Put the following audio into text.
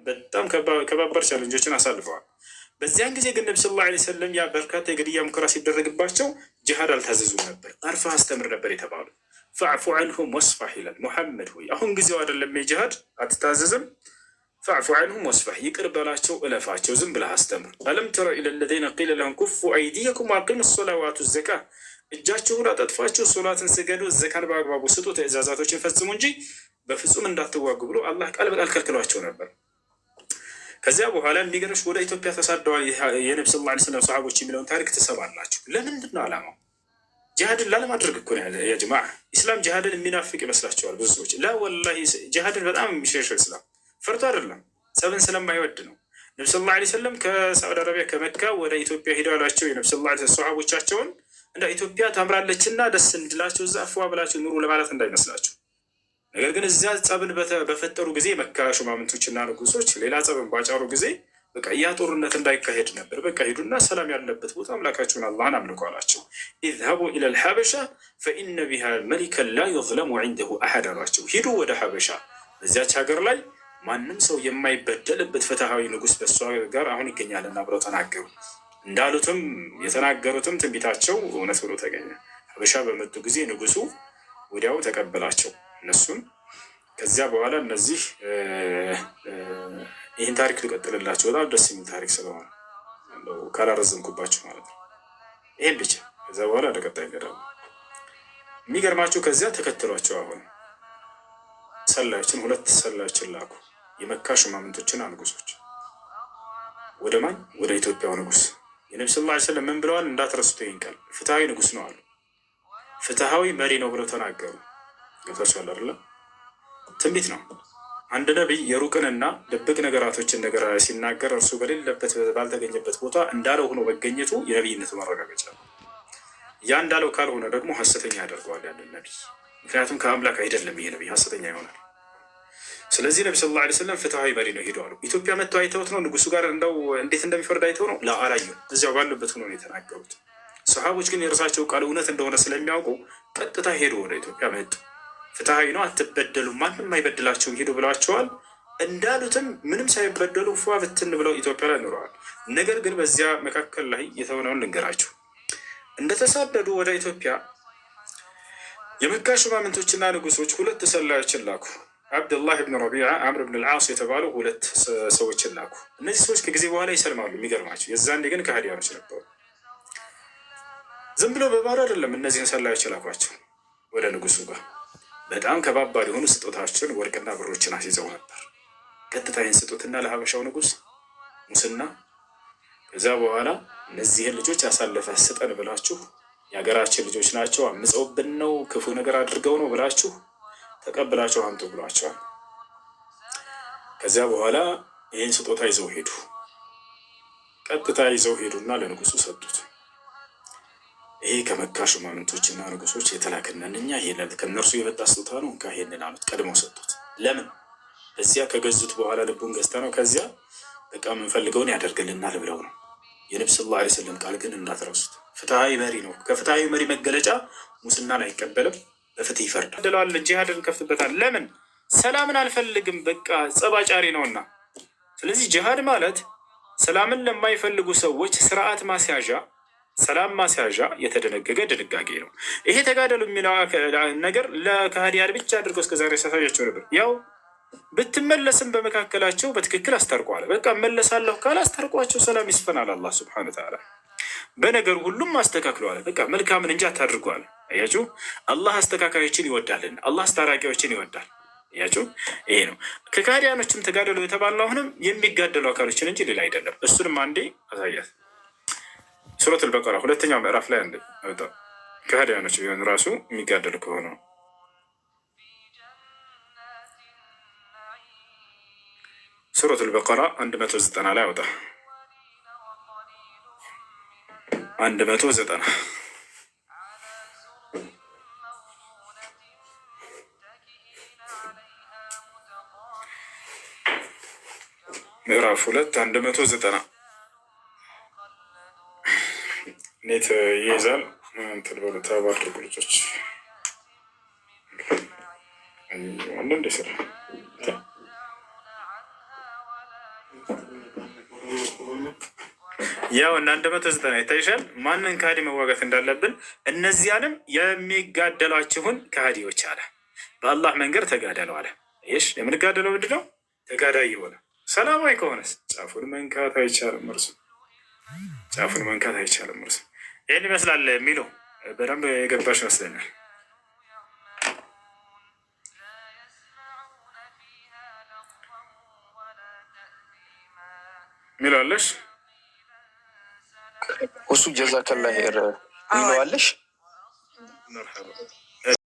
በጣም ከባባድ ቻለንጆችን አሳልፈዋል። በዚያን ጊዜ ግን ነቢ ሰለላሁ ዐለይሂ ወሰለም ያ በርካታ የግድያ ሙከራ ሲደረግባቸው ጅሃድ አልታዘዙም ነበር። አርፈህ አስተምር ነበር የተባሉ። ፈዕፉ ዐንሁም ወስፋህ ይላል። ሙሐመድ ሆይ አሁን ጊዜው አይደለም የጅሃድ አትታዘዝም። ፈዕፉ ዐንሁም ወስፋህ ይቅር በላቸው እለፋቸው፣ ዝም ብለህ አስተምር። አለም ተረ ኢለ ለዚነ ቂለ ለሁም ኩፉ አይዲየኩም ወአቂሙ ሰላተ ወአቱ ዘካ፣ እጃችሁን አጠጥፋችሁ ሶላትን ስገዱ፣ ዘካን በአግባቡ ስጡ፣ ትእዛዛቶችን ፈጽሙ እንጂ በፍጹም እንዳትዋጉ ብሎ አላህ ቃል በቃል ከልክሏቸው ነበር። ከዚያ በኋላ የሚገርምሽ ወደ ኢትዮጵያ ተሳደዋል የነቢ ሰለላሁ ዐለይሂ ወሰለም ሰሃቦች የሚለውን ታሪክ ትሰማላችሁ። ለምንድን ነው ዓላማው? ጂሃድን ላለማድረግ እኮ ነው ያ ጀማዓ። ኢስላም ጂሃድን የሚናፍቅ ይመስላችኋል ብዙ ሰዎች። ላ ወላሂ ጂሃድን በጣም የሚሸሸው ኢስላም ፈርቶ አይደለም፣ ጸብን ስለማይወድ ነው። ነቢ ሰለላሁ ዐለይሂ ወሰለም ከሳዑዲ አረቢያ ከመካ ወደ ኢትዮጵያ ሄደው ያሏቸው የነቢ ሰለላሁ ዐለይሂ ወሰለም ሰሃቦቻቸውን እንደ ኢትዮጵያ ታምራለችና ደስ እንድላቸው እዛ አፍዋ ብላችሁ ኑሩ ለማለት እንዳይመስላችሁ። ነገር ግን እዚያ ጸብን በፈጠሩ ጊዜ መካ ሹማምንቶችና ንጉሶች ሌላ ጸብን ባጫሩ ጊዜ በቃ ያ ጦርነት እንዳይካሄድ ነበር። በቃ ሂዱና ሰላም ያለበት ቦታ አምላካችሁን አላህን አምልኩ አላቸው። ኢዝሀቡ ኢለል ሐበሻ ፈኢነ ቢሃ መሊከን ላ ዩዝለሙ ዐንደሁ አሐድ አሏቸው። ሂዱ ወደ ሐበሻ፣ በዚያች ሀገር ላይ ማንም ሰው የማይበደልበት ፍትሃዊ ንጉስ በእሷ ጋር አሁን ይገኛልና ብለው ተናገሩ። እንዳሉትም የተናገሩትም ትንቢታቸው እውነት ብሎ ተገኘ። ሐበሻ በመጡ ጊዜ ንጉሱ ወዲያው ተቀበላቸው እነሱን። ከዚያ በኋላ እነዚህ ይህን ታሪክ ልቀጥልላቸው፣ በጣም ደስ የሚል ታሪክ ስለሆነ ካላረዘምኩባቸው ማለት ነው። ይህን ብቻ ከዚያ በኋላ ለቀጣይ እንገዳለን። የሚገርማቸው ከዚያ ተከትሏቸው አሁን ሰላዮችን 2 ሰላዮችን ላኩ፣ የመካ ሹማምንቶችና ንጉሶች። ወደ ማን? ወደ ኢትዮጵያው ንጉስ። የነቢ ሰለላሁ ዐለይሂ ወሰለም ምን ብለዋል? እንዳትረሱት ይህን ቃል። ፍትሃዊ ንጉስ ነው አሉ፣ ፍትሃዊ መሪ ነው ብለው ተናገሩ። ገብታችኋል አይደለ? ትንቢት ነው። አንድ ነቢይ የሩቅንና ድብቅ ነገራቶችን ነገር ሲናገር እርሱ በሌለበት ባልተገኘበት ቦታ እንዳለው ሆኖ መገኘቱ የነቢይነቱ ማረጋገጫ ነው። ያ እንዳለው ካልሆነ ደግሞ ሐሰተኛ ያደርገዋል ያንን ነቢይ። ምክንያቱም ከአምላክ አይደለም ይሄ ነቢይ፣ ሐሰተኛ ይሆናል። ስለዚህ ነቢ ሰለላሁ ዐለይሂ ወሰለም ፍትሃዊ መሪ ነው ሄደዋል። ኢትዮጵያ መጥተው አይተውት ነው? ንጉሱ ጋር እንደው እንዴት እንደሚፈርድ አይተው ነው? አላዩ። እዚያው ባሉበት ሆኖ ነው የተናገሩት። ሰሃቦች ግን የእርሳቸው ቃል እውነት እንደሆነ ስለሚያውቁ ቀጥታ ሄዱ፣ ወደ ኢትዮጵያ መጡ። ፍትሃዊ ነው፣ አትበደሉም፣ ማንም አይበድላቸውም ሄዱ ብለዋቸዋል። እንዳሉትም ምንም ሳይበደሉ ፏ ብትን ብለው ኢትዮጵያ ላይ ኑረዋል። ነገር ግን በዚያ መካከል ላይ የተሆነውን ልንገራችሁ። እንደተሳደዱ ወደ ኢትዮጵያ የመካ ሹማምንቶችና ንጉሶች 2 ሰላዮችን ላኩ። አብዱላህ ብን ረቢዓ፣ አምር ብን ልዓስ የተባሉ 2 ሰዎችን ላኩ። እነዚህ ሰዎች ከጊዜ በኋላ ይሰልማሉ። የሚገርማቸው የዛኔ ግን ከሃዲያኖች ነበሩ። ዝም ብሎ በባዶ አይደለም እነዚህን ሰላዮች ላኳቸው ወደ ንጉሱ ጋር በጣም ከባባድ የሆኑ ስጦታዎችን ወርቅና ብሮችን አስይዘው ነበር። ቀጥታ ይህን ስጡትና ለሀበሻው ንጉስ ሙስና፣ ከዛ በኋላ እነዚህን ልጆች ያሳለፈ ስጠን ብላችሁ የሀገራችን ልጆች ናቸው፣ አምፀውብን ነው፣ ክፉ ነገር አድርገው ነው ብላችሁ ተቀብላችሁ አምጡ ብሏቸዋል። ከዚያ በኋላ ይህን ስጦታ ይዘው ሄዱ። ቀጥታ ይዘው ሄዱና ለንጉሱ ሰጡት። ይሄ ከመካ ሹማምንቶችና ንጉሶች የተላከነን እኛ ይሄንን ከነርሱ የመጣ ስጦታ ነው እንካ ይሄንን አሉት። ቀድመው ሰጡት። ለምን? እዚያ ከገዙት በኋላ ልቡን ገዝተ ነው ከዚያ በቃ የምንፈልገውን ያደርግልናል ብለው ነው። የነቢ ሰለላሁ ዐለይሂ ወሰለም ቃል ግን እንዳትረሱት፣ ፍትሃዊ መሪ ነው። ከፍትሃዊ መሪ መገለጫ ሙስናን አይቀበልም፣ በፍትህ ይፈርዳል። ደለዋለን፣ ጂሃድን ከፍትበታል። ለምን? ሰላምን አልፈልግም፣ በቃ ጸባጫሪ ነውና። ስለዚህ ጂሃድ ማለት ሰላምን ለማይፈልጉ ሰዎች ስርዓት ማስያዣ፣ ሰላም ማስያዣ የተደነገገ ድንጋጌ ነው። ይሄ ተጋደሉ የሚለው ነገር ለካህዲያን ብቻ አድርገው እስከዛሬ ያሳያቸው ነበር። ያው ብትመለስም በመካከላቸው በትክክል አስታርቋል። በቃ መለሳለሁ ካል አስታርቋቸው፣ ሰላም ይስፈናል። አላህ ሱብሓነሁ ወተዓላ በነገር ሁሉም አስተካክለዋል። በቃ መልካምን እንጂ አታድርጓል። አያችሁ፣ አላህ አስተካካዮችን ይወዳልን፣ አላህ አስታራቂዎችን ይወዳል። አያችሁ፣ ይሄ ነው። ከካህዲያኖችም ተጋደሉ የተባለው አሁንም የሚጋደሉ አካሎችን እንጂ ሌላ አይደለም። እሱንም አንዴ አሳያት። ሱረቱል በቀራ 2ኛው ምዕራፍ ላይ አንድ አውጣ። ከሃዲያኖች ቢሆን ራሱ የሚጋደሉ ከሆነ ሱረቱል በቀራ 190 ላይ አውጣ። 190 ምዕራፍ 2 190 ኔት ይይዛል። እንትን በሉ ተባረኩ ልጆች። አንድ እንደ ስራ ያው እና 190 ይታይሻል። ማንን ከሃዲ መዋጋት እንዳለብን እነዚያንም የሚጋደሏችሁን ከሃዲዎች አለ። በአላህ መንገድ ተጋደለው አለ። ይሽ የምንጋደለው ምንድን ነው? ተጋዳይ የሆነ ሰላማዊ ከሆነስ ጫፉን መንካት አይቻልም። ጫፉን መንካት አይቻልም። ይህን ይመስላል የሚለው በደንብ የገባሽ ይመስለኛል። ሚለዋለሽ እሱ ጀዛከላ ሄር ሚለዋለሽ